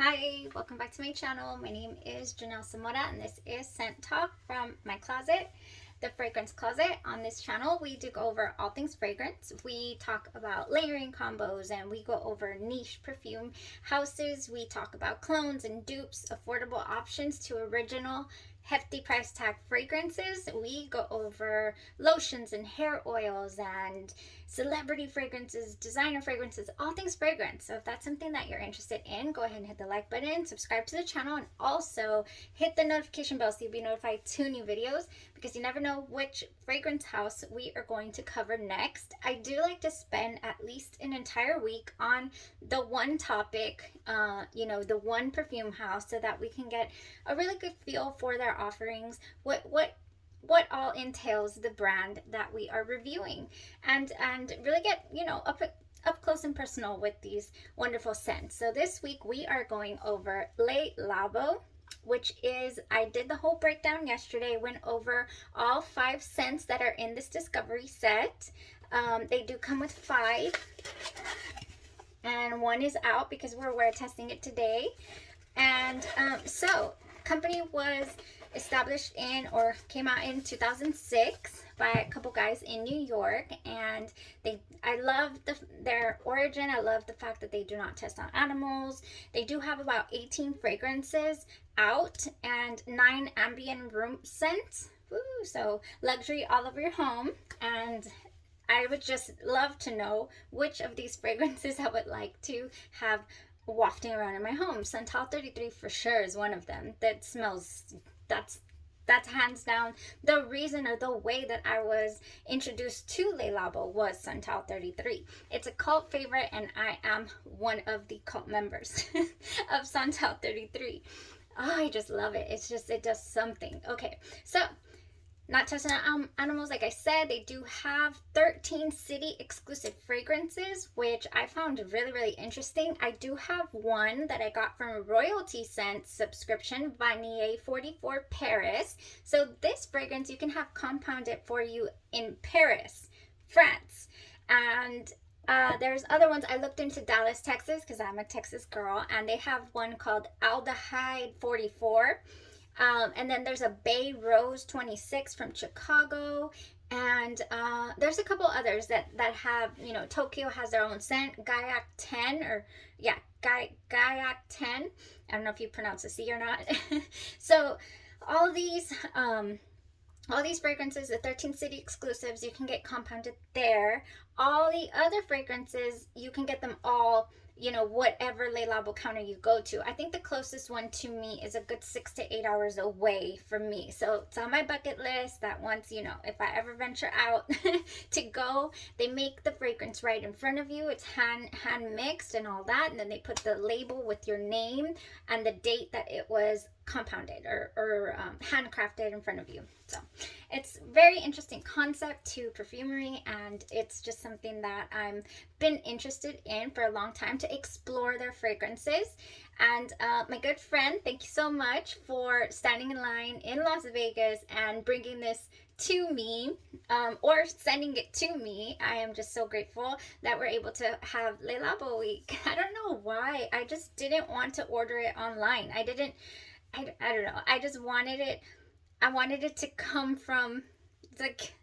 Hi, welcome back to my channel. My name is Janelle Samora and this is Scent Talk from my closet, the fragrance closet. On this channel, we do go over all things fragrance. We talk about layering combos and we go over niche perfume houses. We talk about clones and dupes, affordable options to original hefty price tag fragrances. We go over lotions and hair oils and celebrity fragrances, designer fragrances, all things fragrance. So if that's something that you're interested in, go ahead and hit the like button, subscribe to the channel, and also hit the notification bell so you'll be notified to new videos, because you never know which fragrance house we are going to cover next. I do like to spend at least an entire week on the one topic, the one perfume house, so that we can get a really good feel for their offerings, what all entails the brand that we are reviewing, and really get up close and personal with these wonderful scents. So this week we are going over Le Labo, which is, I did the whole breakdown yesterday, went over all 5 scents that are in this discovery set. They do come with 5, and 1 is out because we're wear testing it today. And so company was established in, or came out in 2006 by a couple guys in New York, and I love their origin. I love the fact that they do not test on animals. They do have about 18 fragrances out and 9 ambient room scents. Woo, so luxury all over your home. And I would just love to know which of these fragrances I would like to have wafting around in my home. Santal 33 for sure is one of them. That smells, that's hands down the reason, or the way that I was introduced to Le Labo was Santal 33. It's a cult favorite, and I am one of the cult members of Santal 33. Oh, I just love it. It does something. Okay, so not testing on animals, like I said. They do have 13 city exclusive fragrances, which I found really, really interesting. I do have one that I got from a royalty scent subscription, Vanille 44 Paris. So this fragrance you can have compounded for you in Paris, France. And there's other ones. I looked into Dallas, Texas, because I'm a Texas girl, and they have one called Aldehyde 44. And then there's a Bay Rose 26 from Chicago, and there's a couple others that have, Tokyo has their own scent, Gaiac 10, or yeah, Gaiac 10. I don't know if you pronounce the C or not. So all these fragrances, the 13 city exclusives, you can get compounded there. All the other fragrances, you can get them all, whatever Le Labo counter you go to. I think the closest one to me is a good 6 to 8 hours away from me. So it's on my bucket list that once, if I ever venture out to go, they make the fragrance right in front of you. It's hand mixed and all that. And then they put the label with your name and the date that it was compounded or handcrafted in front of you. So it's very interesting concept to perfumery, and it's just something that I've been interested in for a long time, to explore their fragrances. And my good friend, thank you so much for standing in line in Las Vegas and bringing this to me, or sending it to me. I am just so grateful that we're able to have Le Labo week. I don't know why. I just didn't want to order it online. I don't know. I just wanted it. I wanted it to come from like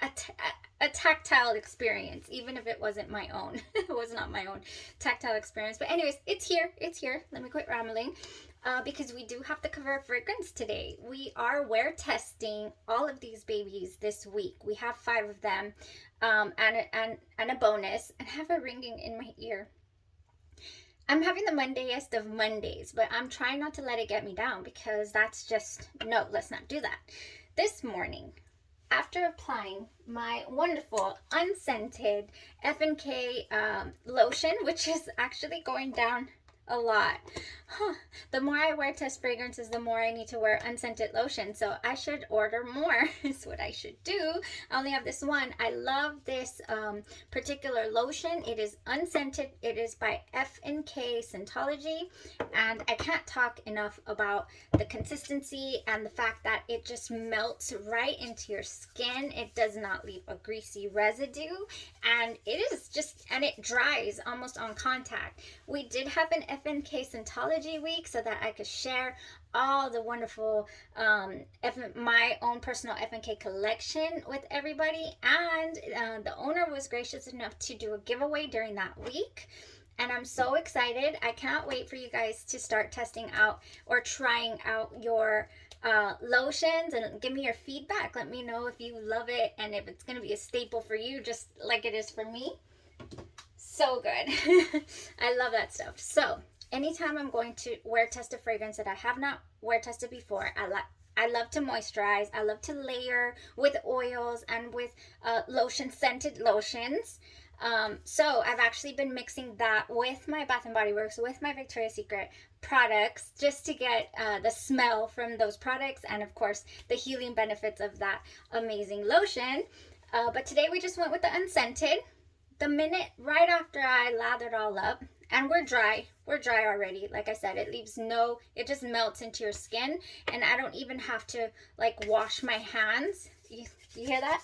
a tactile experience, even if it wasn't my own. It was not my own tactile experience. But anyways, it's here. It's here. Let me quit rambling, because we do have to cover a fragrance today. We are wear testing all of these babies this week. We have 5 of them, and a bonus. And I have a ringing in my ear. I'm having the Mondayest of Mondays, but I'm trying not to let it get me down, because that's just, no, let's not do that. This morning, after applying my wonderful unscented F&K lotion, which is actually going down a lot. The more I wear test fragrances, the more I need to wear unscented lotion. So I should order more is what I should do. I only have this one. I love this particular lotion. It is unscented. It is by F&K Scentology, and I can't talk enough about the consistency and the fact that it just melts right into your skin. It does not leave a greasy residue, and it is just, and it dries almost on contact. We did have an FNK Scentology week so that I could share all the wonderful my own personal FNK collection with everybody. And the owner was gracious enough to do a giveaway during that week. And I'm so excited. I cannot wait for you guys to start testing out or trying out your lotions and give me your feedback. Let me know if you love it and if it's going to be a staple for you, just like it is for me. So good. I love that stuff. So anytime I'm going to wear test a fragrance that I have not wear tested before, I love to moisturize. I love to layer with oils and with scented lotions. So I've actually been mixing that with my Bath & Body Works, with my Victoria's Secret products, just to get the smell from those products and of course the healing benefits of that amazing lotion. But today we just went with the unscented. The minute right after I lather it all up, and we're dry already. Like I said, it just melts into your skin, and I don't even have to like wash my hands. You hear that?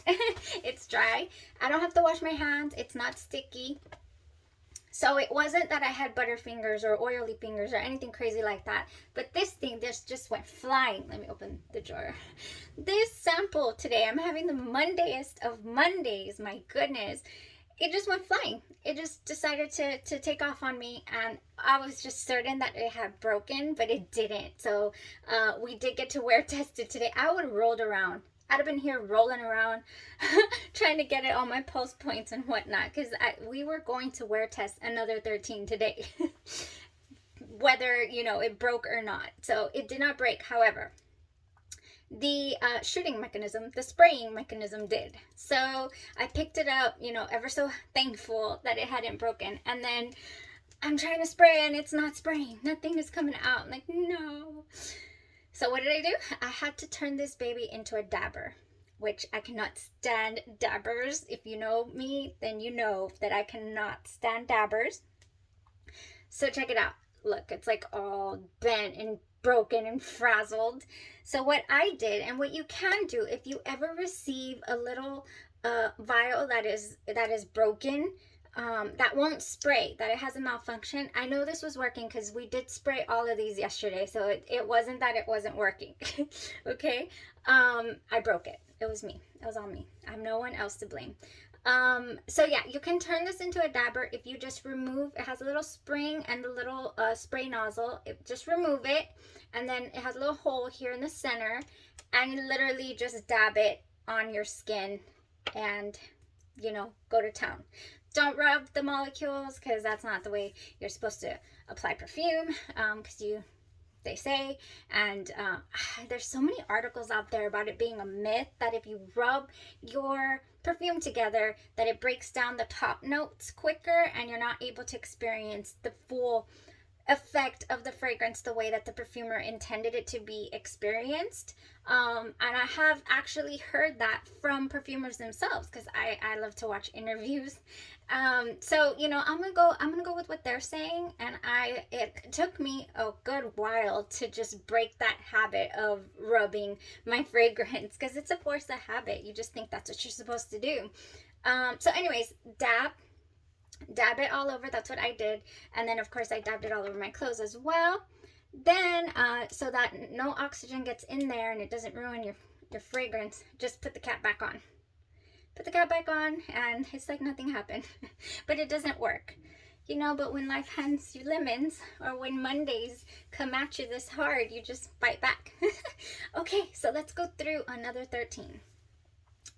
It's dry. I don't have to wash my hands. It's not sticky. So it wasn't that I had butter fingers or oily fingers or anything crazy like that. But this just went flying. Let me open the drawer. This sample today, I'm having the Mondayest of Mondays. My goodness. It just went flying. It just decided to take off on me, and I was just certain that it had broken, but it didn't. So we did get to wear tested today. I would have rolled around. I'd have been here rolling around trying to get it on my pulse points and whatnot, because we were going to wear test another 13 today, whether it broke or not. So it did not break. However, the shooting mechanism, the spraying mechanism did. So I picked it up, ever so thankful that it hadn't broken. And then I'm trying to spray and it's not spraying. Nothing is coming out. I'm like, no. So what did I do? I had to turn this baby into a dabber, which I cannot stand dabbers. If you know me, then you know that I cannot stand dabbers. So check it out. Look, it's like all bent and broken and frazzled. So what I did, and what you can do if you ever receive a little vial that is broken, that won't spray, that it has a malfunction. I know this was working because we did spray all of these yesterday, so it wasn't that it wasn't working. Okay, I broke it. It was me. It was all me. I have no one else to blame. So yeah, you can turn this into a dabber if you just remove, it has a little spring and a little spray nozzle. Just remove it, and then it has a little hole here in the center, and you literally just dab it on your skin and go to town. Don't rub the molecules, because that's not the way you're supposed to apply perfume, because they say, and there's so many articles out there about it being a myth, that if you rub your perfume together, that it breaks down the top notes quicker and you're not able to experience the full effect of the fragrance the way that the perfumer intended it to be experienced. And I have actually heard that from perfumers themselves, because I love to watch interviews. So I'm gonna go with what they're saying, and it took me a good while to just break that habit of rubbing my fragrance, because it's a force of habit. You just think that's what you're supposed to do. So anyways, dab it all over. That's what I did. And then of course I dabbed it all over my clothes as well. Then so that no oxygen gets in there and it doesn't ruin your fragrance, just put the cap back on. Put the cap back on and it's like nothing happened. But it doesn't work. But when life hands you lemons, or when Mondays come at you this hard, you just bite back. Okay, so let's go through another 13.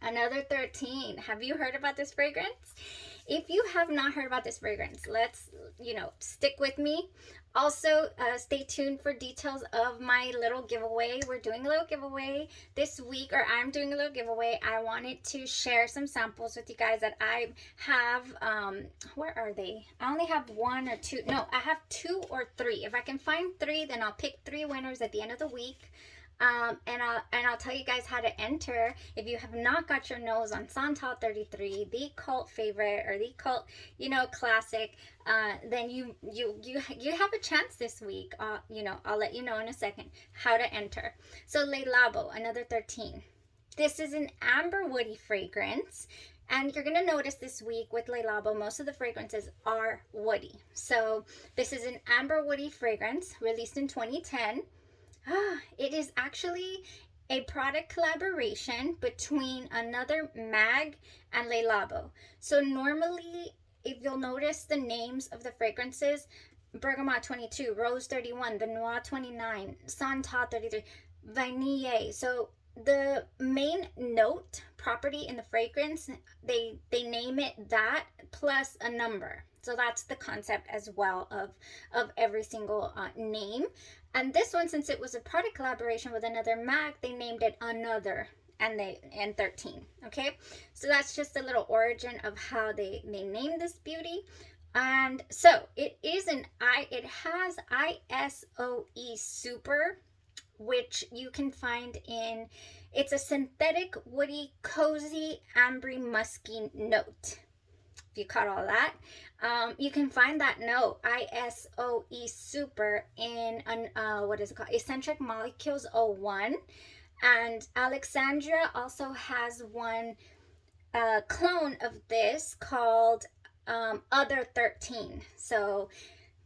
Another 13. Have you heard about this fragrance? If you have not heard about this fragrance, let's, stick with me. Also, stay tuned for details of my little giveaway. We're doing a little giveaway this week, or I'm doing a little giveaway. I wanted to share some samples with you guys that I have. Where are they? I only have one or two. No, I have 2 or 3. If I can find 3, then I'll pick 3 winners at the end of the week. And I'll tell you guys how to enter. If you have not got your nose on Santal 33, the cult favorite, or the cult, classic, then you have a chance this week. I'll let you know in a second how to enter. So Le Labo, another 13. This is an amber woody fragrance. And you're going to notice this week with Le Labo, most of the fragrances are woody. So this is an amber woody fragrance released in 2010. It is actually a product collaboration between another mag and Le Labo. So normally, if you'll notice the names of the fragrances, Bergamote 22, Rose 31, the Noir 29, Santal 33, Vanille. So the main note property in the fragrance, they name it that plus a number. So that's the concept as well of every single name. And this one, since it was a product collaboration with another mag, they named it Another and 13. Okay, so that's just a little origin of how they named this beauty. And so it has ISOE Super, which you can find in, it's a synthetic woody cozy ambery musky note. If you caught all that, you can find that note ISOE Super in what is it called, Eccentric Molecules 01. And Alexandria also has one clone of this called Other 13. So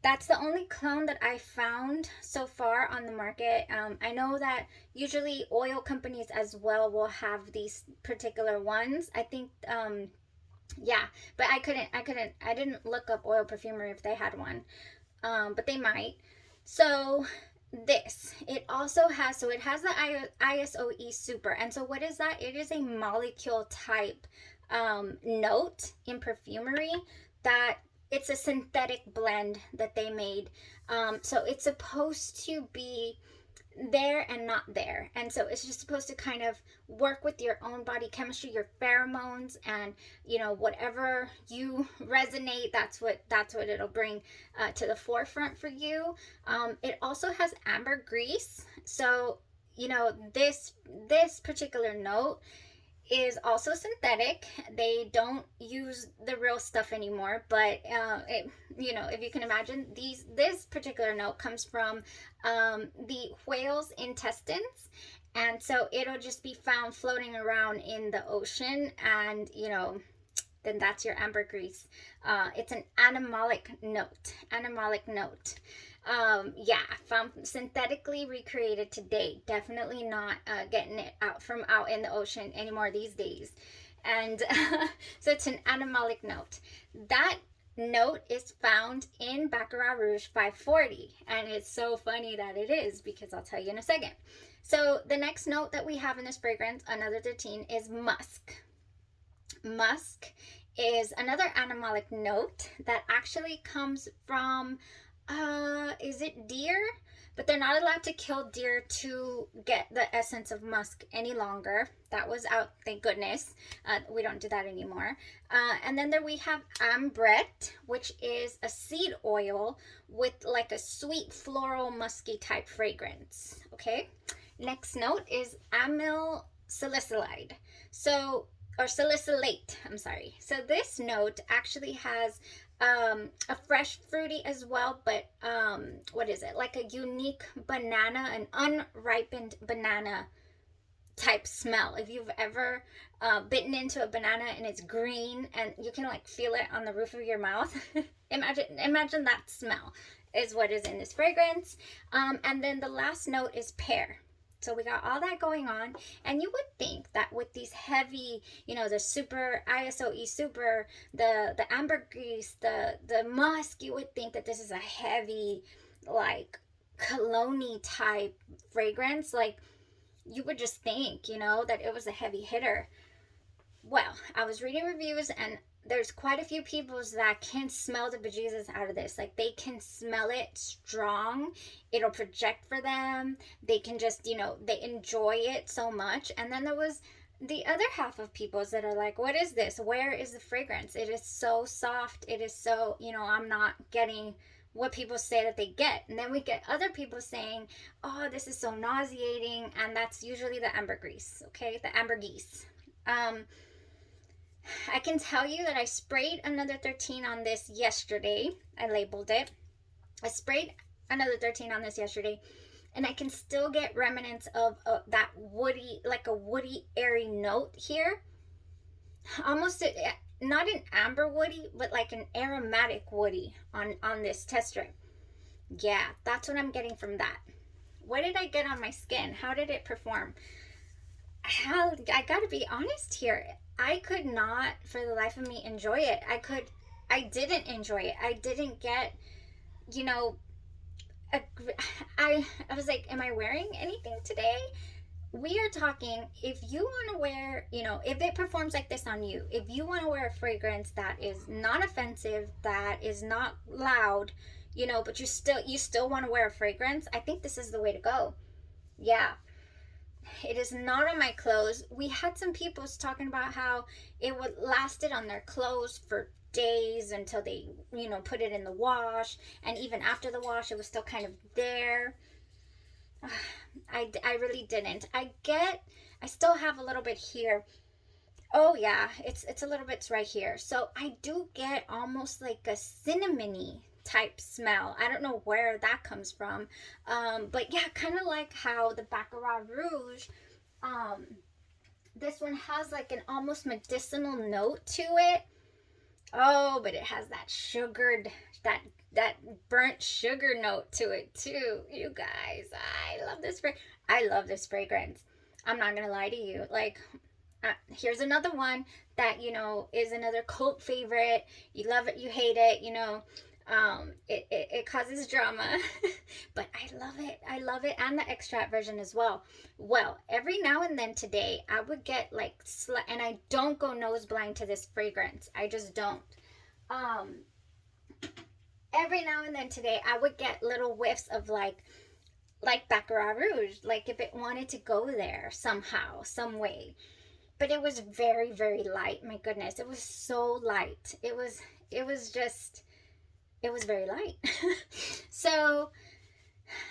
that's the only clone that I found so far on the market. I know that usually oil companies as well will have these particular ones. I think yeah, but I didn't look up oil perfumery if they had one, but they might. So it also has, so it has the ISOE Super. And so what is that? It is a molecule type note in perfumery that it's a synthetic blend that they made. So it's supposed to be there and not there, and so it's just supposed to kind of work with your own body chemistry, your pheromones, and whatever you resonate, that's what it'll bring to the forefront for you. It also has ambergris, so this particular note is also synthetic. They don't use the real stuff anymore, but if you can imagine, this particular note comes from the whale's intestines, and so it'll just be found floating around in the ocean, and then that's your ambergris. It's an animalic note. Yeah, found synthetically recreated to date. Definitely not getting it out in the ocean anymore these days. And so it's an animalic note. That note is found in Baccarat Rouge 540, and it's so funny that it is, because I'll tell you in a second. So the next note that we have in this fragrance, Another 13, is musk. Musk is another animalic note that actually comes from is it deer? But they're not allowed to kill deer to get the essence of musk any longer. That was out, thank goodness. We don't do that anymore. And then there we have ambrette, which is a seed oil with like a sweet floral musky type fragrance. Okay. Next note is Amel Salicylide. Or salicylate, I'm sorry. So this note actually has a fresh fruity as well, but what is it, like a unique banana, an unripened banana type smell. If you've ever bitten into a banana and it's green and you can like feel it on the roof of your mouth, imagine that smell is what is in this fragrance. And then the last note is pear. So we got all that going on, and you would think that with these heavy, the super ISOE Super, the ambergris, the musk, you would think that this is a heavy, like cologne type fragrance. Like you would just think, that it was a heavy hitter. Well, I was reading reviews, and there's quite a few people that can smell the bejesus out of this. Like they can smell it strong. It'll project for them. They can just, they enjoy it so much. And then there was the other half of people that are like, what is this? Where is the fragrance? It is so soft. It is so, I'm not getting what people say that they get. And then we get other people saying, oh, this is so nauseating. And that's usually the ambergris, okay? The ambergris. I can tell you that I sprayed Another 13 on this yesterday. I labeled it. I sprayed Another 13 on this yesterday, and I can still get remnants of that woody, like a woody, airy note here. almost not an amber woody, but like an aromatic woody on this test strip. Yeah, that's what I'm getting from that. What did I get on my skin? How did it perform? I gotta be honest here. I could not, for the life of me, enjoy it. I didn't enjoy it. I didn't get, you know, a, I was like, am I wearing anything today? We are talking, if you want to wear, if it performs like this on you, if you want to wear a fragrance that is not offensive, that is not loud, but you still want to wear a fragrance, I think this is the way to go. Yeah. It is not on my clothes. We had some people talking about how it would lasted on their clothes for days until they, put it in the wash, and even after the wash it was still kind of there. I really didn't. I still have a little bit here. Oh yeah, it's a little bit right here. So I do get almost like a cinnamony type smell. I don't know where that comes from. But yeah, kind of like how the Baccarat Rouge, um, this one has like an almost medicinal note to it. Oh, but it has that sugared, that burnt sugar note to it too. You guys, I love this fragrance. I'm not gonna lie to you. Like, here's another one that is another cult favorite. You love it, you hate it. It causes drama, but I love it, and the extract version as well. Well, every now and then today I would get like and I don't go nose blind to this fragrance, I just don't. um every now and then today I would get little whiffs of like Baccarat Rouge, like if it wanted to go there somehow, some way. But it was very, very light. My goodness, it was so light. It was very light. So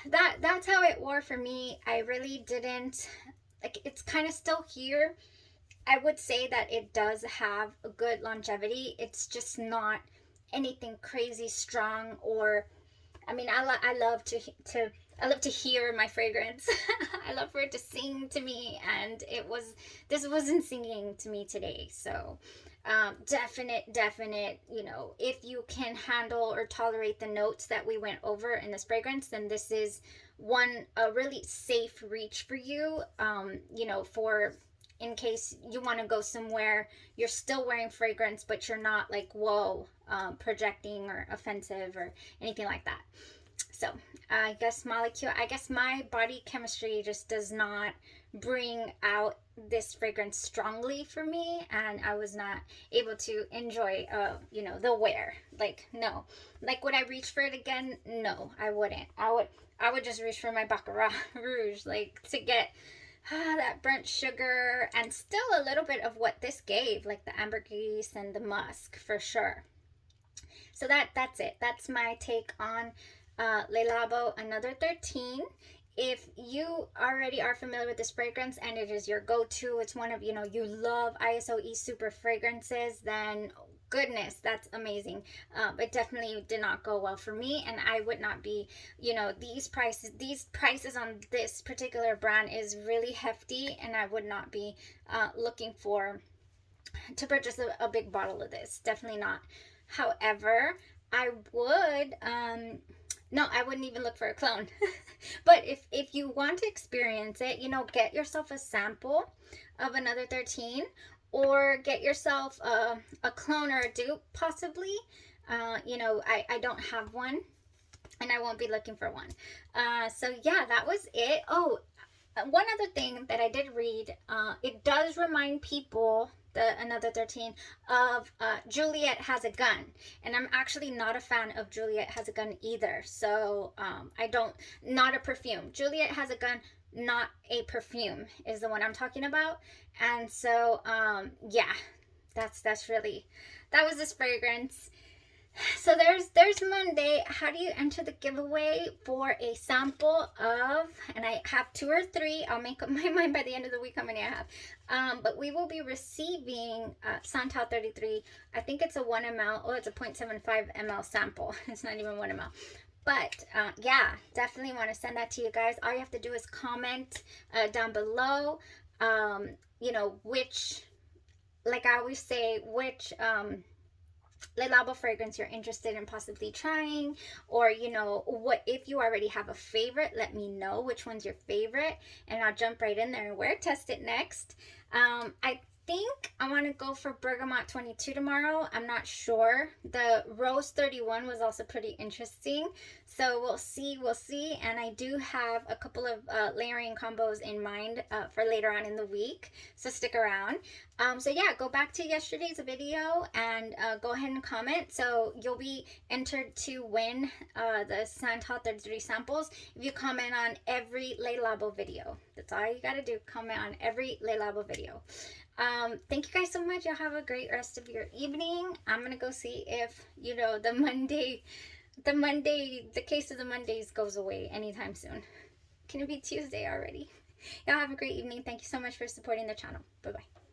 that's how it wore for me. I really didn't like, it's kind of still here. I would say that it does have a good longevity. It's just not anything crazy strong. Or I mean, I love to hear my fragrance. I love for it to sing to me, and this wasn't singing to me today. So definite, if you can handle or tolerate the notes that we went over in this fragrance, then this is a really safe reach for you. For in case you want to go somewhere, you're still wearing fragrance, but you're not like, whoa, projecting or offensive or anything like that. So I guess my body chemistry just does not bring out this fragrance strongly for me, and I was not able to enjoy the wear. Like, no. Like, would I reach for it again? No, I wouldn't. I would just reach for my Baccarat Rouge, like, to get that burnt sugar and still a little bit of what this gave, like the ambergris and the musk, for sure. So that's it. That's my take on Le Labo Another 13. If you already are familiar with this fragrance and it is your go-to, it's one of, you love ISOE super fragrances, then goodness, that's amazing. It definitely did not go well for me, and I would not be, these prices on this particular brand is really hefty, and I would not be looking to purchase a big bottle of this. Definitely not. However, I would no, I wouldn't even look for a clone. But if you want to experience it, get yourself a sample of Another 13, or get yourself a clone or a dupe, possibly. I don't have one, and I won't be looking for one. So yeah, that was it. Oh, one other thing that I did read, it does remind people, the Another 13, of Juliet Has a Gun, and I'm actually not a fan of Juliet Has a Gun either. So not a perfume. Juliet Has a Gun, not a perfume, is the one I'm talking about. And so yeah, that was this fragrance. So there's Monday. How do you enter the giveaway for a sample of, and I have 2 or 3. I'll make up my mind by the end of the week how many I have. But we will be receiving Santal 33. I think it's a 1 ml. Oh, it's a 0.75 ml sample. It's not even 1 ml. But yeah, definitely want to send that to you guys. All you have to do is comment down below, which like I always say, which Le Labo fragrance you're interested in possibly trying, or you know, what if you already have a favorite, let me know which one's your favorite, and I'll jump right in there and wear test it next. I think I want to go for Bergamote 22 tomorrow. I'm not sure. The Rose 31 was also pretty interesting, so we'll see. And I do have a couple of layering combos in mind for later on in the week, so stick around. So yeah, go back to yesterday's video and go ahead and comment. So you'll be entered to win the Santal 33 samples if you comment on every Le Labo video. That's all you gotta do. Comment on every Le Labo video. Thank you guys so much. Y'all have a great rest of your evening. I'm gonna go see if, you know, the case of the Mondays goes away anytime soon. Can it be Tuesday already? Y'all have a great evening. Thank you so much for supporting the channel. Bye bye.